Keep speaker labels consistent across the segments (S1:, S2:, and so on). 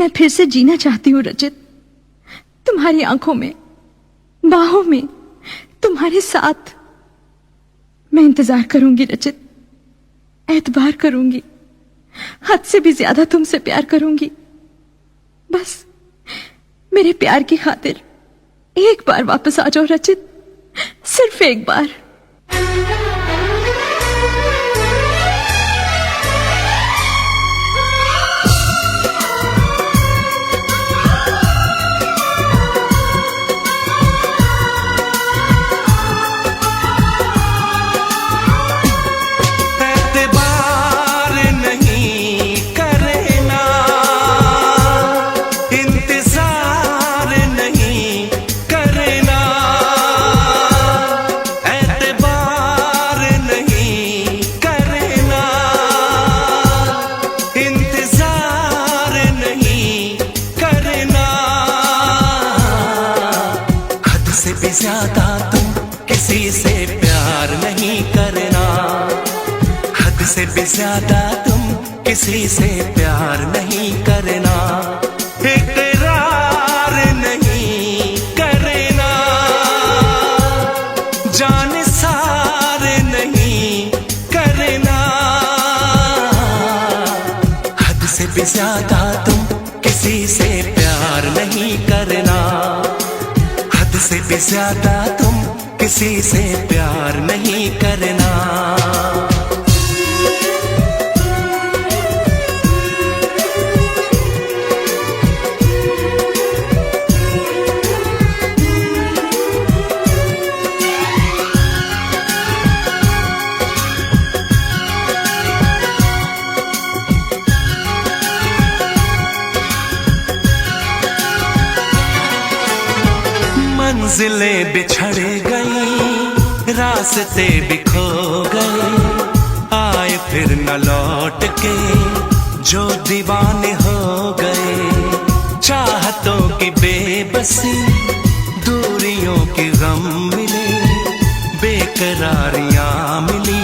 S1: मैं फिर से जीना चाहती हूँ रचित, तुम्हारी आंखों में, बाहों में, तुम्हारे साथ। मैं इंतजार करूंगी रचित, एतबार करूंगी, हद से भी ज्यादा तुमसे प्यार करूंगी। बस मेरे प्यार की खातिर एक बार वापस आ जाओ रचित, सिर्फ एक बार।
S2: ज्यादा तुम किसी से प्यार नहीं करना, हद से भी ज्यादा तुम किसी से प्यार नहीं करना, इकरार नहीं करना, जान सार नहीं करना, हद से भी ज्यादा तुम किसी से प्यार नहीं करना, से भी ज्यादा तुम किसी से प्यार नहीं करना। मंजिलें बिछड़ गई, रास्ते भी खो गए, आए फिर न लौट के जो दीवाने हो गए। चाहतों की बेबसी, दूरियों के गम मिले, बेकरारियां मिली,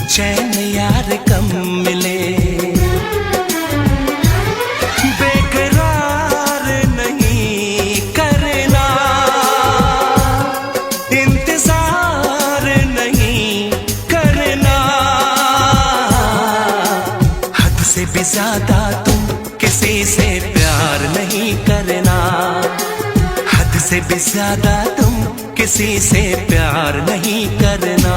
S2: चैन यार कम मिले। ज्यादा तुम किसी से प्यार नहीं करना, हद से भी ज्यादा तुम किसी से प्यार नहीं करना।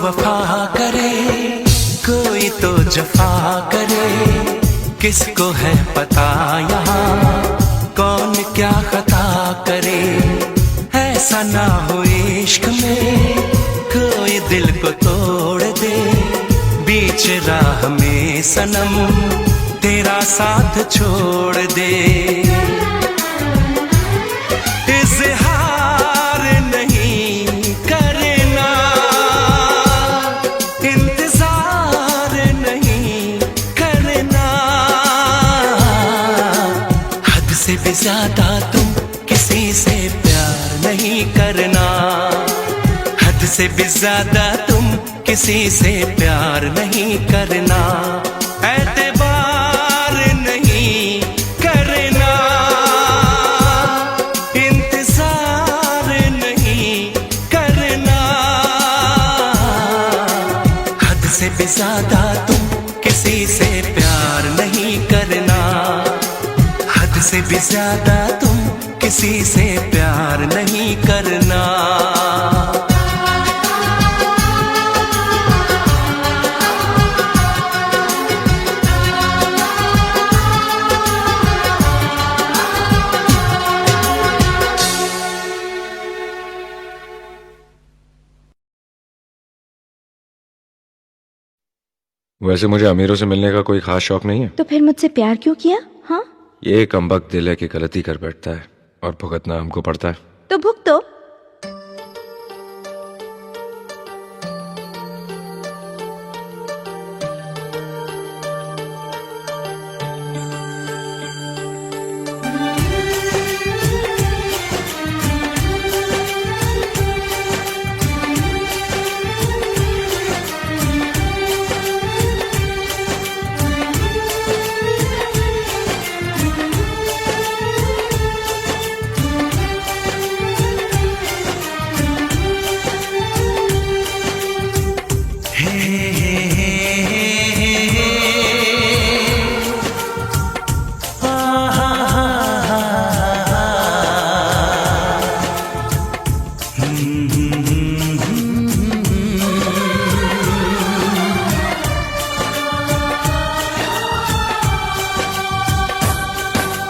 S2: वफा करे, कोई तो जफा करे, किसको है पता यहाँ कौन क्या खता करे। ऐसा ना हो इश्क में कोई दिल को तोड़ दे, बीच राह में सनम तेरा साथ छोड़ दे। से भी ज्यादा तुम किसी से प्यार नहीं करना, हद से भी ज्यादा तुम किसी से प्यार नहीं करना, एतबार नहीं करना, इंतजार नहीं करना, हद से भी ज्यादा तुम किसी से प्यार नहीं करना, से भी ज्यादा तुम किसी से प्यार नहीं करना।
S3: वैसे मुझे अमीरों से मिलने का कोई खास शौक नहीं है।
S1: तो फिर मुझसे प्यार क्यों किया? हाँ,
S3: ये कमबख्त दिल है कि गलती कर बैठता है और भुगतना हमको पड़ता है।
S4: तो भुगतो।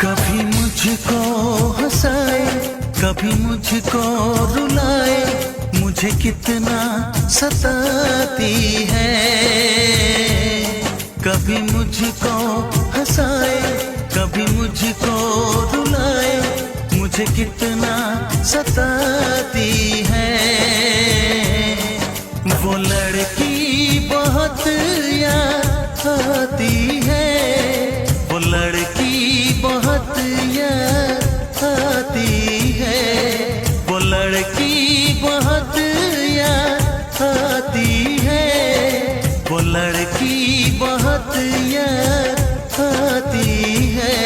S2: कभी मुझको हंसाए, कभी मुझको रुलाए, मुझे कितना सताती है। कभी मुझको हंसाए, कभी मुझको रुलाए, मुझे कितना सताती है। वो लड़की बहुत याद आती है, वो लड़की बहुत याद आती है, वो लड़की बहुत याद आती है, वो लड़की बहुत याद आती है।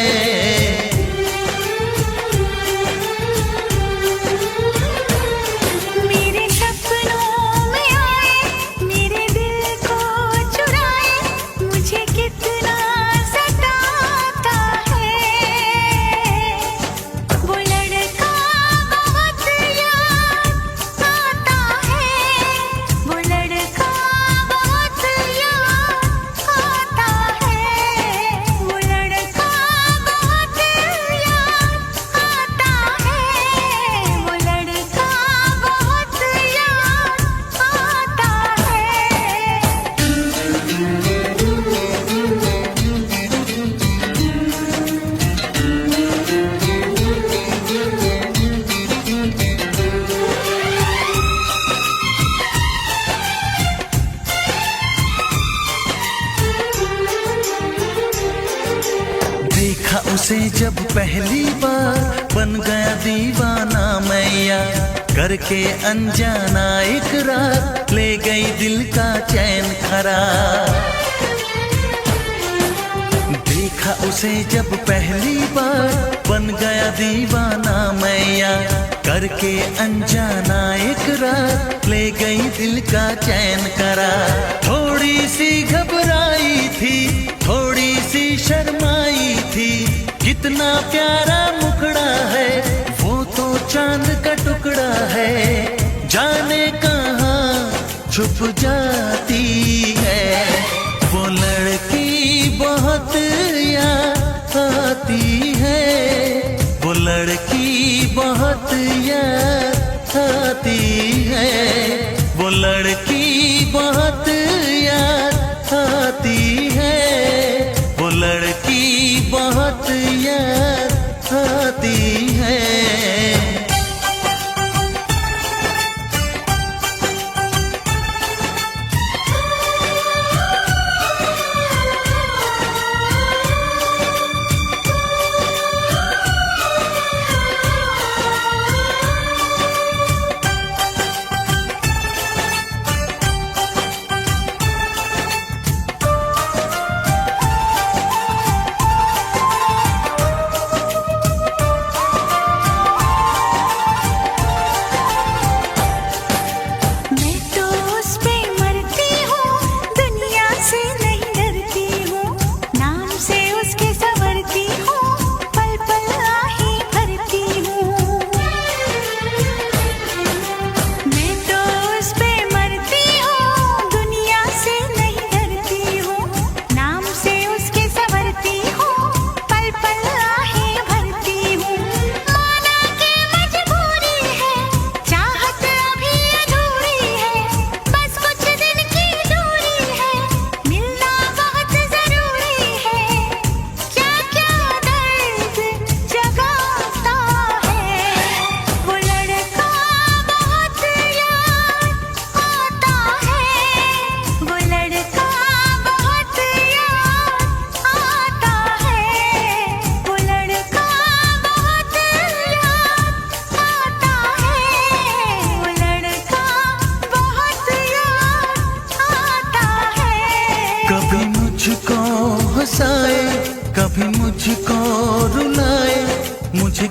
S5: मेरे सपनों में आए, मेरे दिल को चुराए, मुझे कितना सताता है। वो लड़का बहुत याद आता है, वो लड़का बहुत याद आता है, वो लड़का बहुत याद आता है, वो लड़का बहुत याद आता है।
S2: देखा उसे जब पहली बार, बन गया दीवाना मैया, करके अनजाना इकरार, ले गई दिल का चैन करार। देखा उसे जब पहली बार, बन गया दीवाना मैया, करके अनजाना इकरार, ले गई दिल का चैन करार। थोड़ी सी घबराई थी, थोड़ी सी शर्माई थी, कितना प्यारा मुखड़ा है, वो तो चांद का टुकड़ा है, जाने कहाँ छुप जाती है। वो लड़की बहुत याद आती है, वो लड़की बहुत याद आती है, वो लड़की बहुत याद आती है, वो लड़की बहुत याद आती है।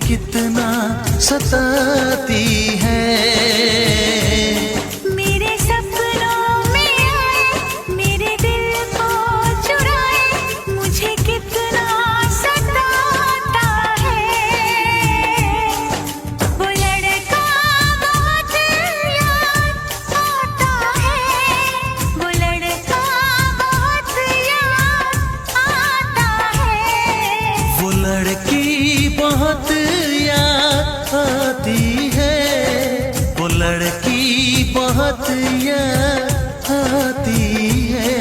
S2: कितना सताती है।
S5: मेरे सपनों में आए, मेरे दिल को चुराए, मुझे कितना सताता है। वो लड़का बहुत याद आता है, वो लड़का बहुत याद आता है।
S2: वो लड़की बहुत याद आती है, वो लड़की बहुत याद आती है।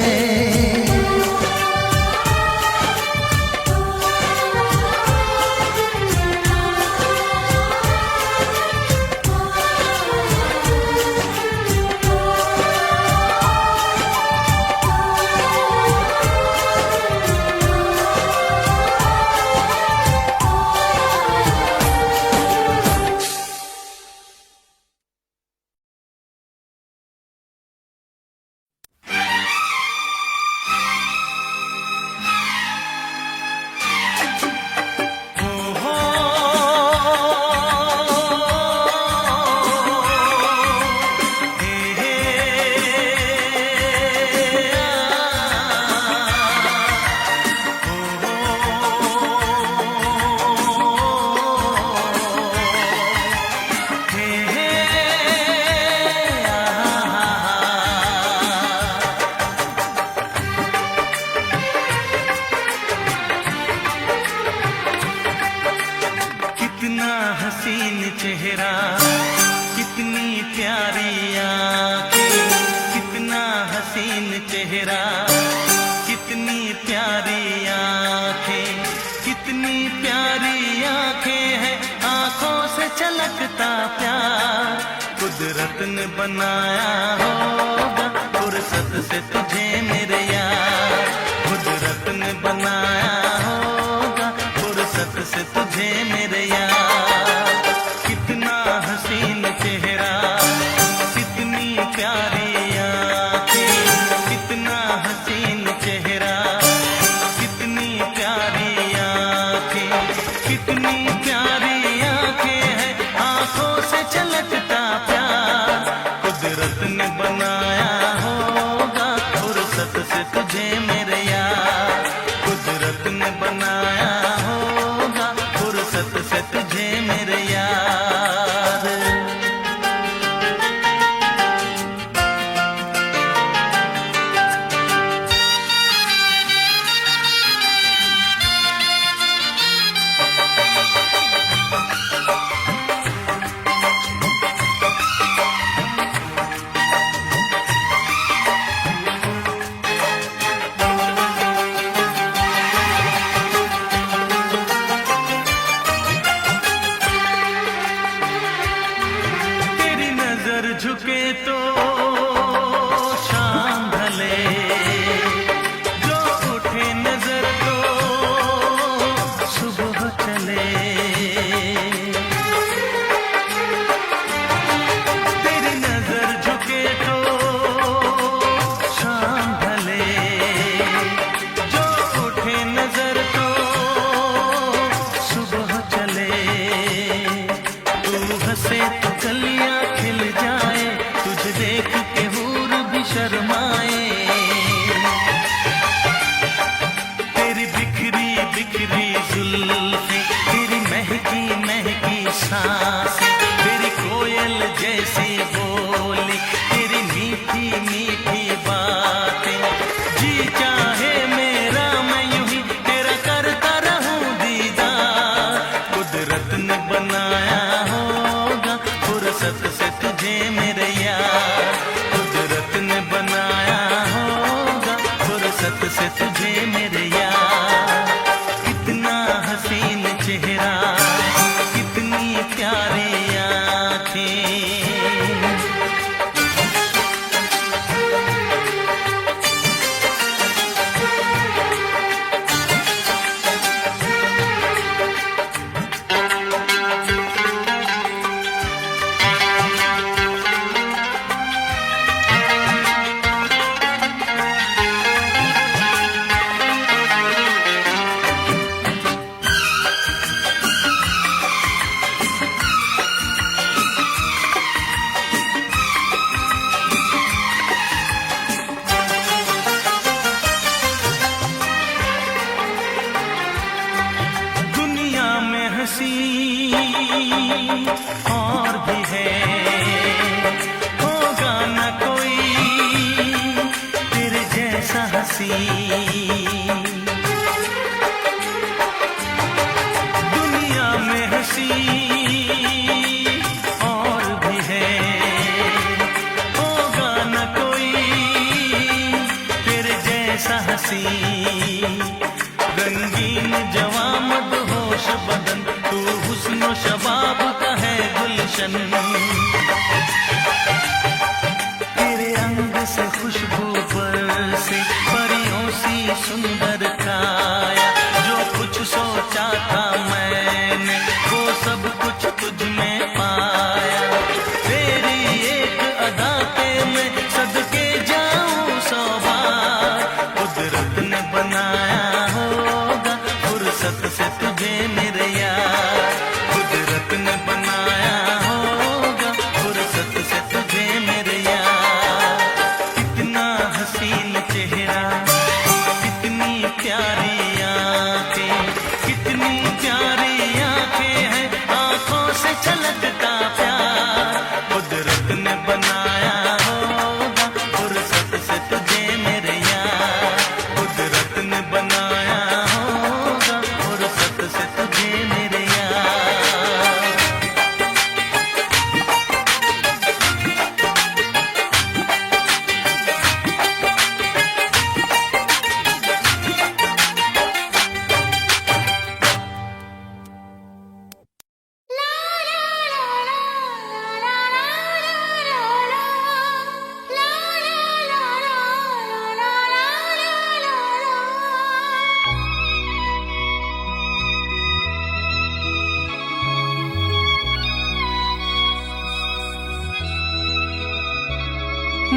S2: कितना हसीन चेहरा, कितनी प्यारी आंखें, कितना हसीन चेहरा, कितनी प्यारी आंखें, कितनी प्यारी आंखें हैं, आंखों से छलकता प्यार कुदरत ने बनाया होगा, फुर्सत से तुझे मेरे यार, कुदरत ने बनाया होगा, फुर्सत से तुझे मेरे यार। कितना हसीन चेहरा, कितनी प्यारी आंखें, कितना हसीन चेहरा, कितनी प्यारी आंखें, कितनी प्यारी आंखें हैं, आंखों से छलकता प्यार कुदरत ने बनाया होगा, फुर्सत से तुझे मेरे यार, कुदरत ने बनाया होगा, फुर्सत से तुझे मेरे यार। हंसी और भी है, होगा न कोई तेरे जैसा हंसी। दुनिया में हंसी और भी है, होगा न कोई तेरे जैसा हंसी। रंगीन जवां मदहोश बदन, तू हुस्न शबाब का है गुलशन। तेरे अंग से खुशबू बरसे, परियों सी सुंदर काया। जो कुछ सोचा था मैंने, वो सब कुछ तुझ में पाया। तेरी एक अदा के मैं सदके जाऊं 100 बार। कुदरत ने बनाया फुर्सत से तुझे मेरे यार, कुदरत ने बनाया होगा फुर्सत से तुझे मेरे यार। कितना हसीन चेहरा, कितनी प्यारी आंखें, कितनी प्यारी आंखें हैं, आंखों से छलकता प्यार। कुदरत ने बनाया होगा फुर्सत से तुझे मेरे यार, कुदरत ने बनाया से तुझे मेरे यार।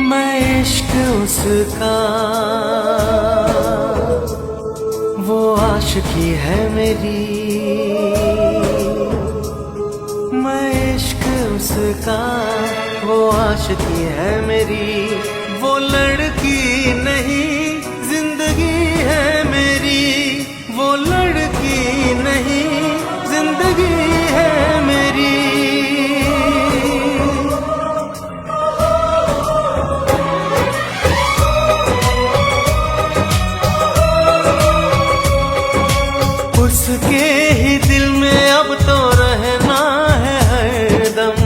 S2: मैं इश्क उसका, वो आशिकी है मेरी। मैं इश्क उसका, वो आशिकी है मेरी। वो लड़की नहीं जिंदगी है मेरी, वो लड़की नहीं जिंदगी है मेरी। उसके ही दिल में अब तो रहना है हरदम,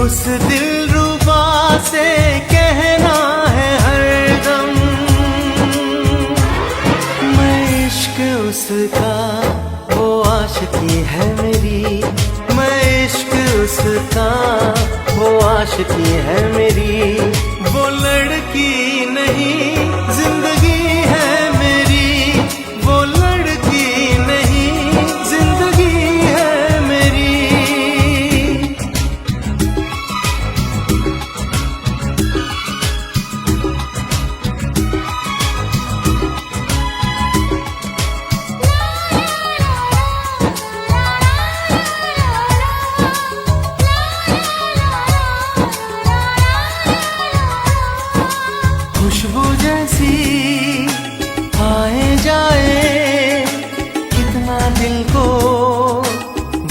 S2: उस दिलरुबा से कहना है हरदम। मैं इश्क उसका, वो आशिकी है मेरी। मैं इश्क उसका, वो आशिकी है मेरी। वो लड़की नहीं जिंदगी है मेरी, वो लड़की नहीं जिंदगी है मेरी। खुशबू जैसी आए जाए, कितना दिल को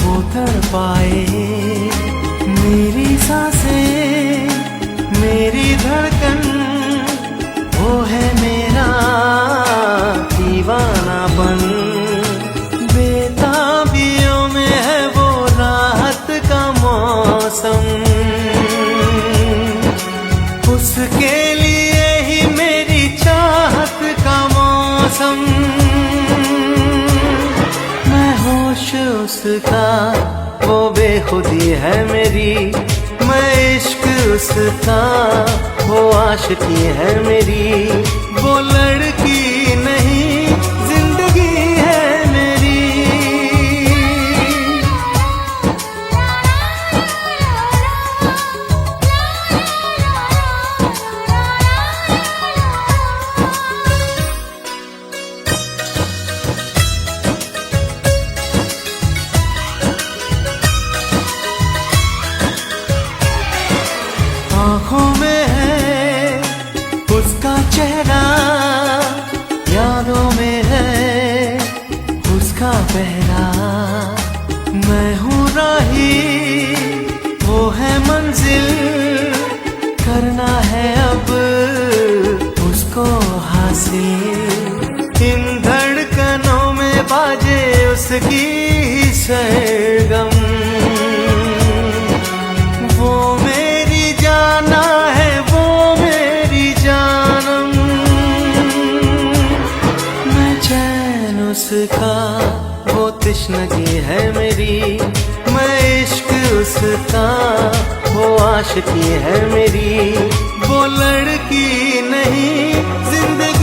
S2: वो तड़पाए। मेरी सांसें, मेरी धड़कन, वो है मेरा दीवानापन। बेताबियों में है वो राहत का मौसम, उसके लिए ही मेरी चाहत का मौसम। मैं होश उसका, वो बेखुदी है मेरी। मैं इश्क उसका, वो आशिकी है मेरी। वो लड़की नहीं जिंदगी है मेरी। आँखों में है उसका चेहरा, यादों में उसका पहरा, मैं हूँ राही, वो है मंजिल, करना है अब उसको हासिल। इन धड़कनों में बाजे उसकी ही सरगम, वो मेरी जाना है, वो मेरी जानम। मैं चैन उसका, वो तिश्नगी है मेरी, मैं इश्क उसका, वो आशिकी है मेरी। वो लड़की नहीं जिंदगी